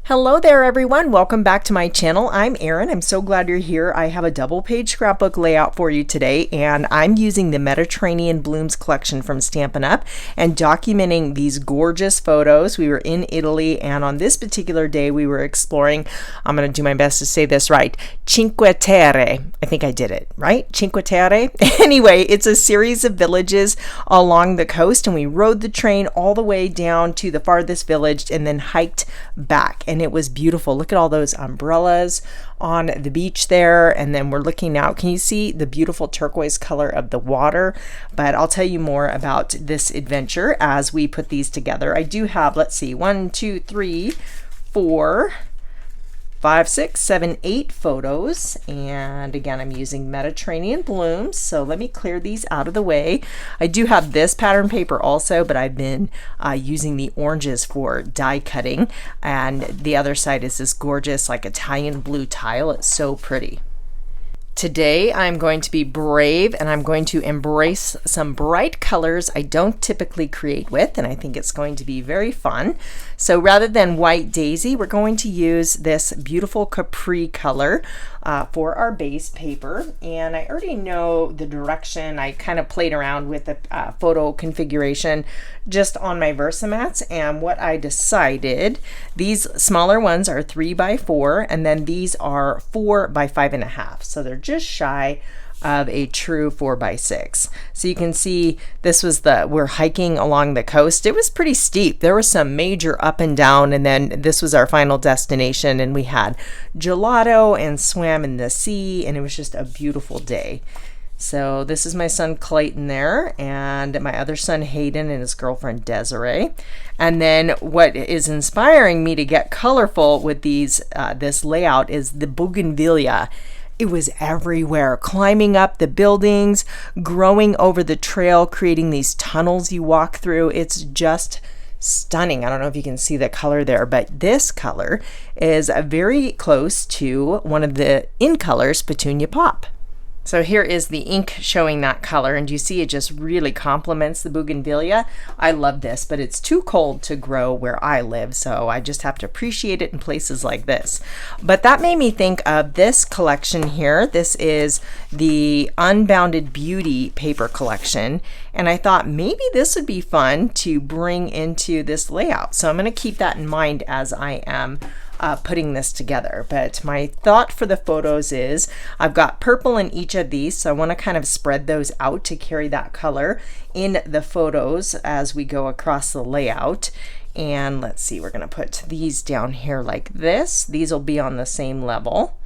Hello there everyone, welcome back to my channel. I'm Erin. I'm so glad you're here. I have a double page scrapbook layout for you today, and I'm using the Mediterranean Blooms collection from Stampin Up and documenting these gorgeous photos. We were in Italy, and on this particular day we were exploring, I'm going to do my best to say this right, Cinque Terre. I think I did it right, Cinque Terre. Anyway, it's a series of villages along the coast, and we rode the train all the way down to the farthest village and then hiked back. And it was beautiful. Look at all those umbrellas on the beach there, and then we're looking out. Can you see the beautiful turquoise color of the water? But I'll tell you more about this adventure as we put these together. I do have, let's see, 1, 2, 3, 4, 5, 6, 7, 8 photos, and again I'm using Mediterranean Blooms, so let me clear these out of the way. I do have this pattern paper also, but I've been using the oranges for die cutting, and the other side is this gorgeous like Italian blue tile. It's so pretty. Today I'm going to be brave and I'm going to embrace some bright colors I don't typically create with, and I think it's going to be very fun. So rather than white daisy, we're going to use this beautiful Capri color for our base paper, and I already know the direction. I kind of played around with the photo configuration just on my Versamats, and what I decided, these smaller ones are 3 by 4, and then these are 4 by 5.5, so they're just shy of a true 4 by 6. So you can see this was we're hiking along the coast. It was pretty steep. There was some major up and down, and then this was our final destination, and we had gelato and swam in the sea, and it was just a beautiful day. So this is my son Clayton there, and my other son Hayden and his girlfriend Desiree. And then what is inspiring me to get colorful with these this layout is the bougainvillea. It was everywhere, climbing up the buildings, growing over the trail, creating these tunnels you walk through. It's just stunning. I don't know if you can see the color there, but this color is very close to one of the in colors, Petunia Pop. So here is the ink showing that color, and you see it just really complements the bougainvillea. I love this, but it's too cold to grow where I live, so I just have to appreciate it in places like this. But that made me think of this collection here. This is the Unbounded Beauty paper collection, and I thought maybe this would be fun to bring into this layout. So I'm going to keep that in mind as I am putting this together. But my thought for the photos is I've got purple in each of these, so I want to kind of spread those out to carry that color in the photos as we go across the layout. And let's see, we're going to put these down here like this. These will be on the same level,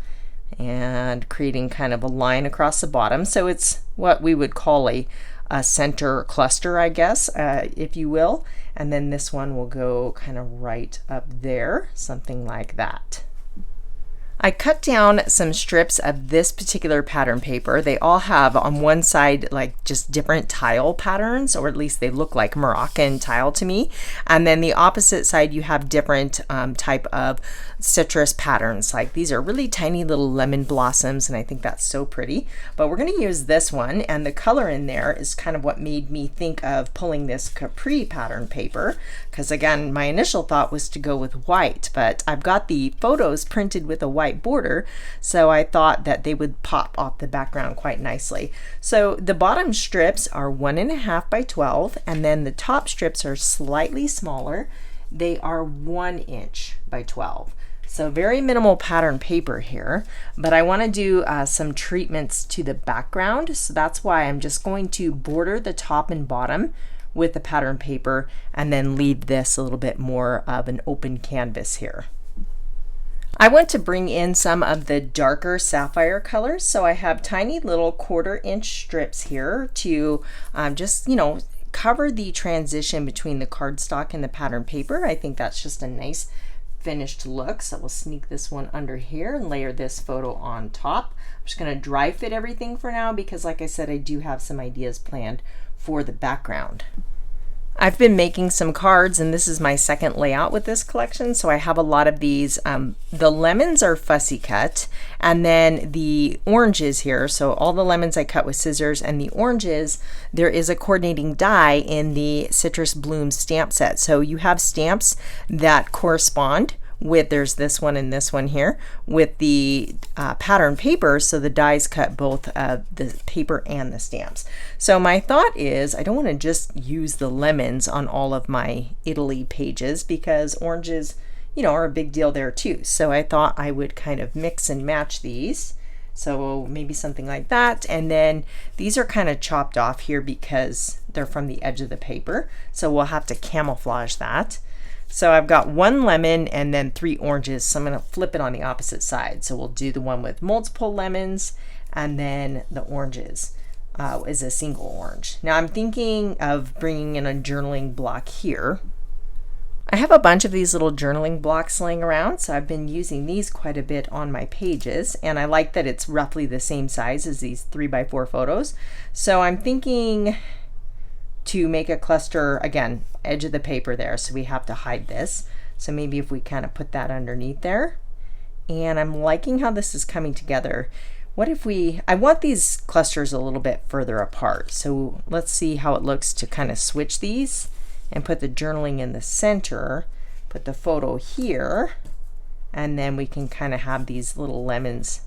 and creating kind of a line across the bottom. So it's what we would call a center cluster, I guess, if you will. And then this one will go kind of right up there, something like that. I cut down some strips of this particular pattern paper. They all have on one side like just different tile patterns, or at least they look like Moroccan tile to me. And then the opposite side you have different type of citrus patterns. Like these are really tiny little lemon blossoms, and I think that's so pretty. But we're going to use this one, and the color in there is kind of what made me think of pulling this Capri pattern paper, because again my initial thought was to go with white, but I've got the photos printed with a white border, so I thought that they would pop off the background quite nicely. So the bottom strips are 1.5 by 12, and then the top strips are slightly smaller. They are 1 inch by 12. So very minimal pattern paper here, but I want to do some treatments to the background, so that's why I'm just going to border the top and bottom with the pattern paper and then leave this a little bit more of an open canvas here. I want to bring in some of the darker sapphire colors, so I have tiny little 1/4 inch strips here to just, you know, cover the transition between the cardstock and the pattern paper. I think that's just a nice finished look. So we'll sneak this one under here and layer this photo on top. I'm just going to dry fit everything for now because, like I said, I do have some ideas planned for the background. I've been making some cards, and this is my second layout with this collection, so I have a lot of these. The lemons are fussy cut, and then the oranges here, so all the lemons I cut with scissors, and the oranges, there is a coordinating die in the Citrus Bloom stamp set. So you have stamps that correspond with, there's this one and this one here, with the pattern paper, so the dies cut both the paper and the stamps. So my thought is I don't want to just use the lemons on all of my Italy pages because oranges, you know, are a big deal there too. So I thought I would kind of mix and match these. So maybe something like that. And then these are kind of chopped off here because they're from the edge of the paper. So we'll have to camouflage that. So I've got 1 lemon and then 3 oranges. So I'm going to flip it on the opposite side. So we'll do the one with multiple lemons, and then the oranges is a single orange. Now I'm thinking of bringing in a journaling block here. I have a bunch of these little journaling blocks laying around, so I've been using these quite a bit on my pages, and I like that it's roughly the same size as these 3x4 photos. So I'm thinking to make a cluster, again, edge of the paper there, so we have to hide this. So maybe if we kind of put that underneath there. And I'm liking how this is coming together. What if I want these clusters a little bit further apart. So let's see how it looks to kind of switch these and put the journaling in the center, put the photo here, and then we can kind of have these little lemons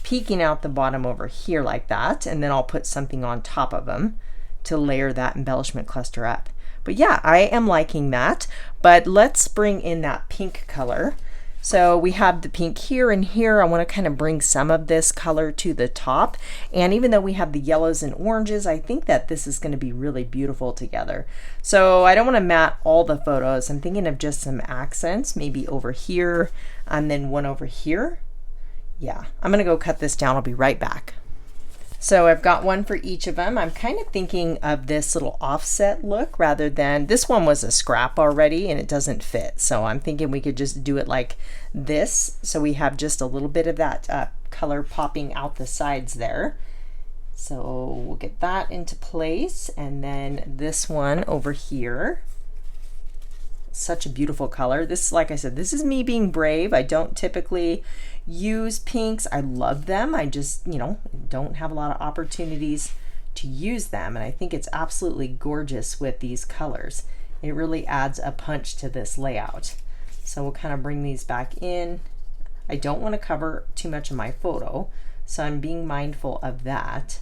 peeking out the bottom over here like that, and then I'll put something on top of them to layer that embellishment cluster up. But yeah, I am liking that, but let's bring in that pink color. So we have the pink here and here. I want to kind of bring some of this color to the top. And even though we have the yellows and oranges, I think that this is going to be really beautiful together. So I don't want to matte all the photos. I'm thinking of just some accents, maybe over here and then one over here. Yeah, I'm going to go cut this down. I'll be right back. So I've got one for each of them. I'm kind of thinking of this little offset look rather than, this one was a scrap already and it doesn't fit. So I'm thinking we could just do it like this. So we have just a little bit of that color popping out the sides there. So we'll get that into place. And then this one over here. Such a beautiful color. This, like I said, this is me being brave. I don't typically use pinks. I love them. I just, you know, don't have a lot of opportunities to use them. And I think it's absolutely gorgeous with these colors. It really adds a punch to this layout. So we'll kind of bring these back in. I don't want to cover too much of my photo, so I'm being mindful of that.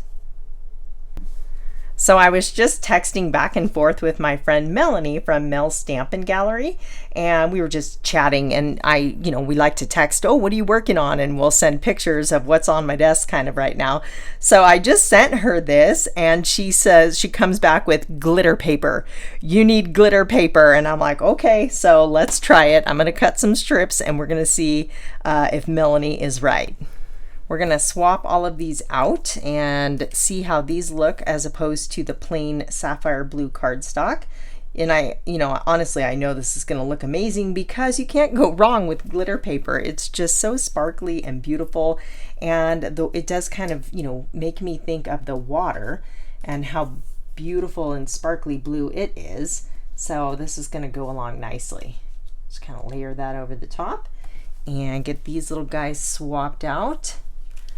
So I was just texting back and forth with my friend Melanie from Mel's Stampin' Gallery, and we were just chatting, and we like to text, oh, what are you working on? And we'll send pictures of what's on my desk kind of right now. So I just sent her this, and she says, she comes back with glitter paper. You need glitter paper. And I'm like, okay, so let's try it. I'm going to cut some strips, and we're going to see if Melanie is right. We're going to swap all of these out and see how these look as opposed to the plain sapphire blue cardstock. And honestly, I know this is going to look amazing because you can't go wrong with glitter paper. It's just so sparkly and beautiful. And it does kind of, make me think of the water and how beautiful and sparkly blue it is. So this is going to go along nicely. Just kind of layer that over the top and get these little guys swapped out.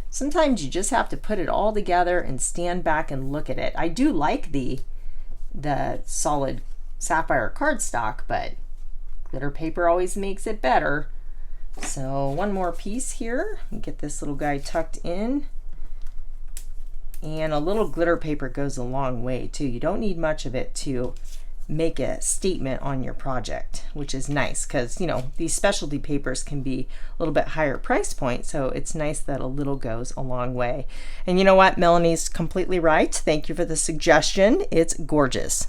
Sometimes you just have to put it all together and stand back and look at it. I do like the solid sapphire cardstock, but glitter paper always makes it better. So one more piece here. Get this little guy tucked in. And a little glitter paper goes a long way too. You don't need much of it to make a statement on your project, which is nice because these specialty papers can be a little bit higher price point, so it's nice that a little goes a long way. And you know what, Melanie's completely right. Thank you for the suggestion. It's gorgeous.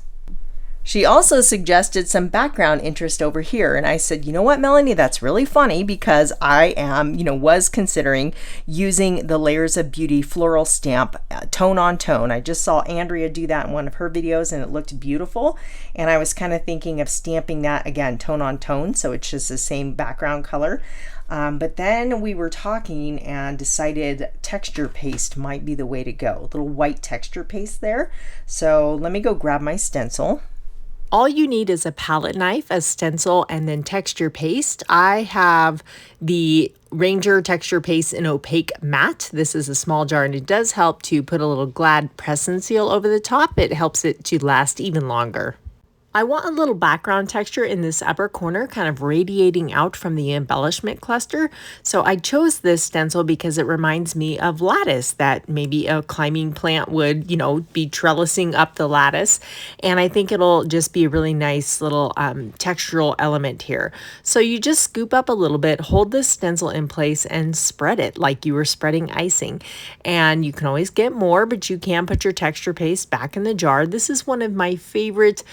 She also suggested some background interest over here, and I said, you know what, Melanie, that's really funny because I was considering using the Layers of Beauty floral stamp tone on tone. I just saw Andrea do that in one of her videos and it looked beautiful, and I was kind of thinking of stamping that again tone on tone, so it's just the same background color. But then we were talking and decided texture paste might be the way to go. A little white texture paste there. So let me go grab my stencil. All you need is a palette knife, a stencil, and then texture paste. I have the Ranger texture paste in Opaque matte. This is a small jar, and it does help to put a little Glad press and seal over the top. It helps it to last even longer. I want a little background texture in this upper corner, kind of radiating out from the embellishment cluster. So I chose this stencil because it reminds me of lattice, that maybe a climbing plant would, be trellising up the lattice. And I think it'll just be a really nice little textural element here. So you just scoop up a little bit, hold this stencil in place, and spread it like you were spreading icing. And you can always get more, but you can put your texture paste back in the jar. This is one of my favorite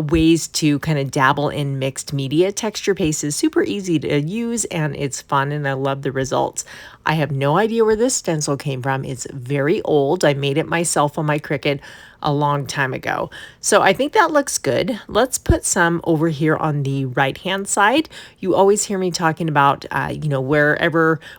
ways to kind of dabble in mixed media. Texture paste is super easy to use and it's fun, and I love the results. I have no idea where this stencil came from. It's very old. I made it myself on my Cricut a long time ago. So I think that looks good. Let's put some over here on the right hand side. You always hear me talking about,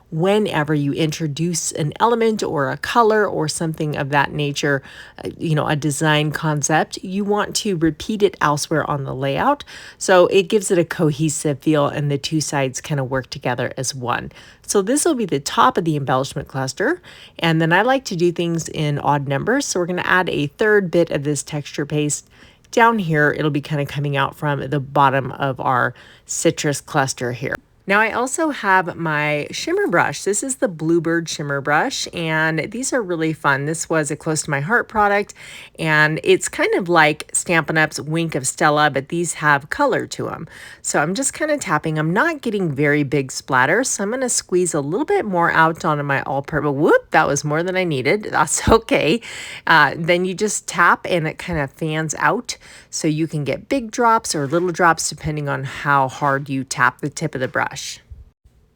whenever you introduce an element or a color or something of that nature, a design concept, you want to repeat it elsewhere on the layout. So it gives it a cohesive feel and the two sides kind of work together as one. So this will be the top of the embellishment cluster. And then I like to do things in odd numbers. So we're going to add a third bit of this texture paste down here. It'll be kind of coming out from the bottom of our citrus cluster here. Now I also have my shimmer brush. This is the Bluebird shimmer brush, and these are really fun. This was a close to my heart product, and it's kind of like Stampin' Up's Wink of Stella, but these have color to them. So I'm just kind of tapping. I'm not getting very big splatters, so I'm going to squeeze a little bit more out onto my all-purple. Whoop, that was more than I needed. That's okay. Then you just tap and it kind of fans out, so you can get big drops or little drops depending on how hard you tap the tip of the brush.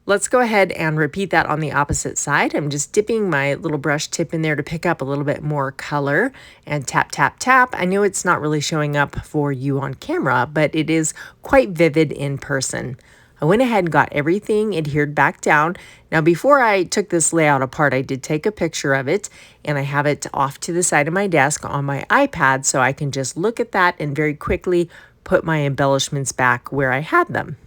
Let's go ahead and repeat that on the opposite side. I'm just dipping my little brush tip in there to pick up a little bit more color and tap, tap, tap. I know it's not really showing up for you on camera, but it is quite vivid in person. I went ahead and got everything adhered back down. Now, before I took this layout apart, I did take a picture of it, and I have it off to the side of my desk on my iPad, so I can just look at that and very quickly put my embellishments back where I had them.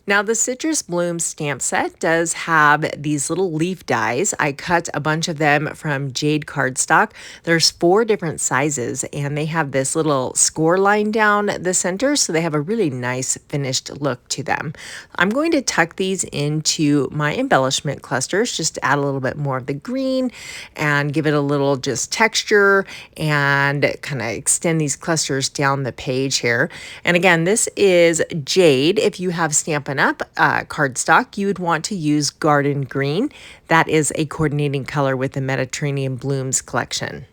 Now the Citrus Blooms stamp set does have these little leaf dies. I cut a bunch of them from Jade cardstock. There's 4 different sizes, and they have this little score line down the center, so they have a really nice finished look to them. I'm going to tuck these into my embellishment clusters just to add a little bit more of the green and give it a little just texture and kind of extend these clusters down the page here. And again, this is Jade. If you have Stampin' Up cardstock, you would want to use Garden Green. That is a coordinating color with the Mediterranean Blooms collection.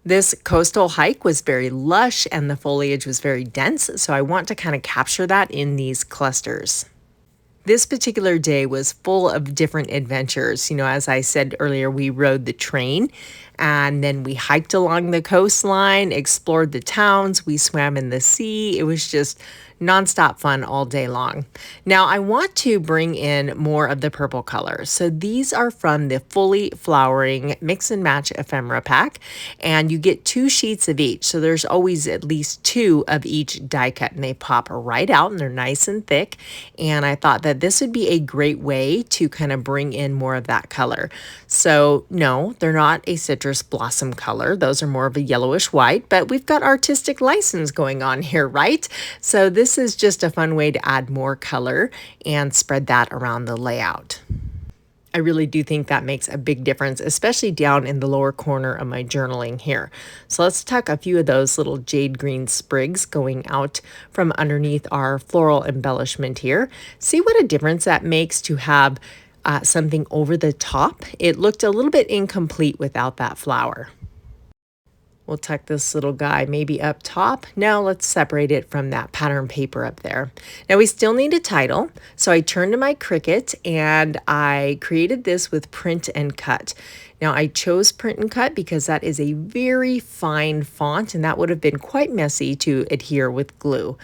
This coastal hike was very lush and the foliage was very dense, so I want to kind of capture that in these clusters. This particular day was full of different adventures. As I said earlier, we rode the train and then we hiked along the coastline, explored the towns, we swam in the sea. It was just nonstop fun all day long. Now I want to bring in more of the purple colors. So these are from the Fully Flowering Mix and Match ephemera pack, and you get 2 sheets of each. So there's always at least 2 of each die cut, and they pop right out and they're nice and thick. And I thought that this would be a great way to kind of bring in more of that color. So no, they're not a citrus blossom color. Those are more of a yellowish white, but we've got artistic license going on here, right? So this is just a fun way to add more color and spread that around the layout. I really do think that makes a big difference, especially down in the lower corner of my journaling here. So let's tuck a few of those little jade green sprigs going out from underneath our floral embellishment here. See what a difference that makes to have something over the top. It looked a little bit incomplete without that flower. We'll tuck this little guy maybe up top. Now let's separate it from that pattern paper up there. Now we still need a title. So I turned to my Cricut and I created this with print and cut. Now I chose print and cut because that is a very fine font and that would have been quite messy to adhere with glue.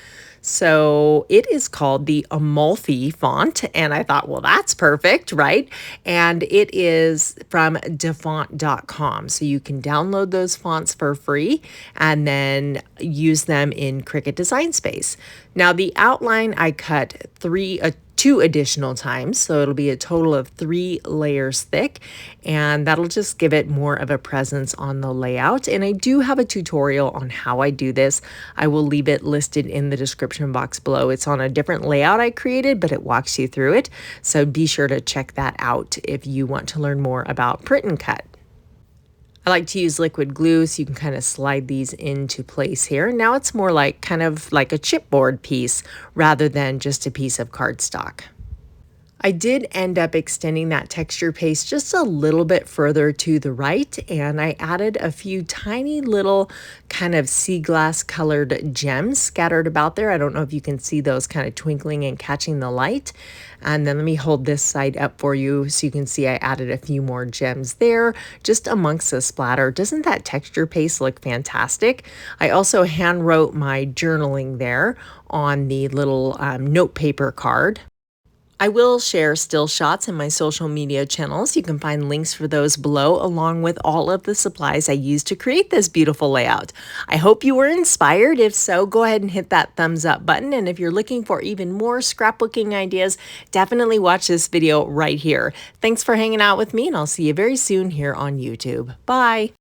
So it is called the Amalfi font, and I thought, well, that's perfect, right? And it is from defont.com, so you can download those fonts for free and then use them in Cricut Design Space. Now the outline, I cut 2 2 additional times. So it'll be a total of 3 layers thick, and that'll just give it more of a presence on the layout. And I do have a tutorial on how I do this. I will leave it listed in the description box below. It's on a different layout I created, but it walks you through it. So be sure to check that out if you want to learn more about print and cut. I like to use liquid glue so you can kind of slide these into place here. Now it's more like kind of like a chipboard piece rather than just a piece of cardstock. I did end up extending that texture paste just a little bit further to the right, and I added a few tiny little kind of sea glass colored gems scattered about there. I don't know if you can see those kind of twinkling and catching the light. And then let me hold this side up for you so you can see I added a few more gems there just amongst the splatter. Doesn't that texture paste look fantastic? I also hand wrote my journaling there on the little note paper card. I will share still shots in my social media channels. You can find links for those below, along with all of the supplies I used to create this beautiful layout. I hope you were inspired. If so, go ahead and hit that thumbs up button. And if you're looking for even more scrapbooking ideas, definitely watch this video right here. Thanks for hanging out with me, and I'll see you very soon here on YouTube. Bye.